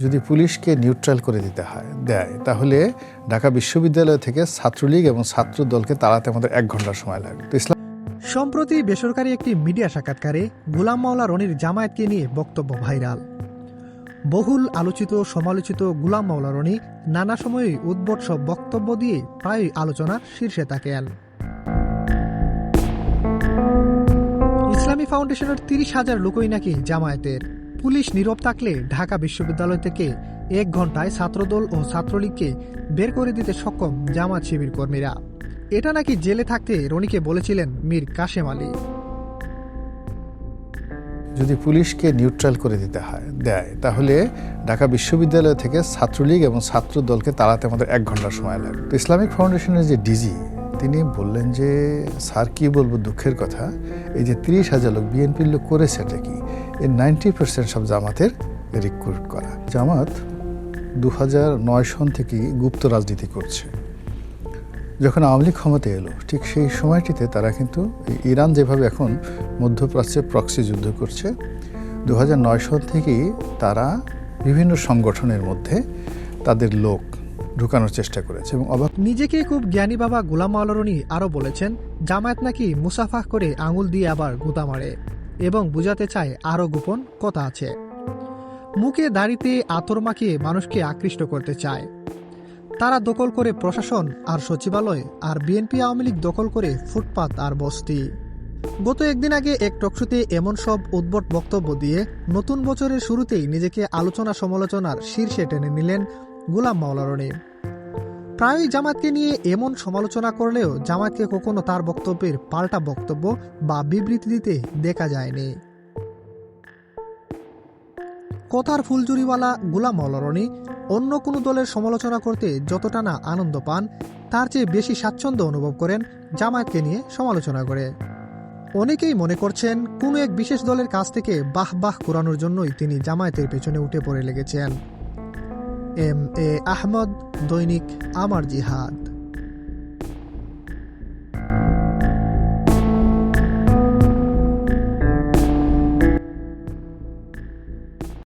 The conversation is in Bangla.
যদি পুলিশকে নিউট্রাল করে দেয় তাহলে ঢাকা বিশ্ববিদ্যালয় থেকে ছাত্রলীগ এবং ছাত্র দলকে তাড়াতে আমাদের 1 ঘন্টা সময় লাগবে। তো সম্প্রতি বেসরকারি একটি মিডিয়া সাক্ষাৎকারে গোলাম মাওলা রনির জামায়াতকে নিয়ে বক্তব্য ভাইরাল। বহুল আলোচিত সমালোচিত গোলাম মাওলা রনি নানা সময়ে উদ্ভট সব বক্তব্য দিয়ে প্রায়ই আলোচনার শীর্ষে থাকেন। ইসলামী ফাউন্ডেশনের 30,000 লোকই নাকি জামায়াতের। পুলিশ নীরব থাকলে ঢাকা বিশ্ববিদ্যালয় থেকে 1 ঘন্টায় ছাত্রদল ও ছাত্রলীগকে বের করে দিতে সক্ষম জামায়াত শিবির কর্মীরা। এটা নাকি জেলে থাকতে রনিকে বলেছিলেন মীর কাশেম আলী। যদি পুলিশকে নিউট্রাল করে দেয় তাহলে ঢাকা বিশ্ববিদ্যালয় থেকে ছাত্রলীগ এবং ছাত্র দলকে তাড়াতে আমাদের 1 ঘন্টা সময় লাগবে। তো ইসলামিক ফাউন্ডেশনের যে ডিজি তিনি বললেন যে স্যার কি বলবো দুঃখের কথা, এই যে 30,000 লোক বিএনপির লোক করেছে এটা কি, এর 90% সব জামাতের রিক্রুট করা। জামাত 2009 সন থেকেই গুপ্ত রাজনীতি করছে। যখন আওয়ামী লীগ ক্ষমতায় এলো ঠিক সেই সময়টিতে তারা কিন্তু ইরান যেভাবে এখন মধ্যপ্রাচ্যে প্রক্সি যুদ্ধ করছে, 2009 সন থেকেই তারা বিভিন্ন সংগঠনের মধ্যে তাদের লোক ঢুকানোর চেষ্টা করেছে। এবং নিজেকে খুব জ্ঞানী বাবা গোলাম মাওলা রনি আরও বলেছেন জামায়াত নাকি মুসাফা করে আঙুল দিয়ে আবার গুতা মারে এবং বুঝাতে চায় আরও গোপন কথা আছে। মুখে দাড়িতে আতর মাখিয়ে মানুষকে আকৃষ্ট করতে চায়। তারা দখল করে প্রশাসন আর সচিবালয়, আর বিএনপি আওয়ামী লীগ দখল করে ফুটপাত আর বস্তি। গত একদিন আগে এক টকশোতে এমন সব উদ্ভট বক্তব্য দিয়ে নতুন বছরের শুরুতেই নিজেকে আলোচনা সমালোচনার শীর্ষে টেনে নিলেন গোলাম মাওলা রনি। প্রায়ই জামায়াতকে নিয়ে এমন সমালোচনা করলেও জামায়াতকে কখনো তার বক্তব্যের পাল্টা বক্তব্য বা বিবৃতি দিতে দেখা যায়নি। কথার ফুলজুরিওয়ালা গোলাম মাওলা রনি অন্য কোনো দলের সমালোচনা করতে যতটা না আনন্দ পান, তার চেয়ে বেশি স্বাচ্ছন্দ্য অনুভব করেন জামায়াতকে নিয়ে সমালোচনা করে। অনেকেই মনে করছেন কোনো এক বিশেষ দলের কাছ থেকে বাহ বাহ কুড়ানোর জন্যই তিনি জামায়াতের পেছনে উঠে পড়ে লেগেছেন। এম এ আহমদ, দৈনিক আমার জিহাদ।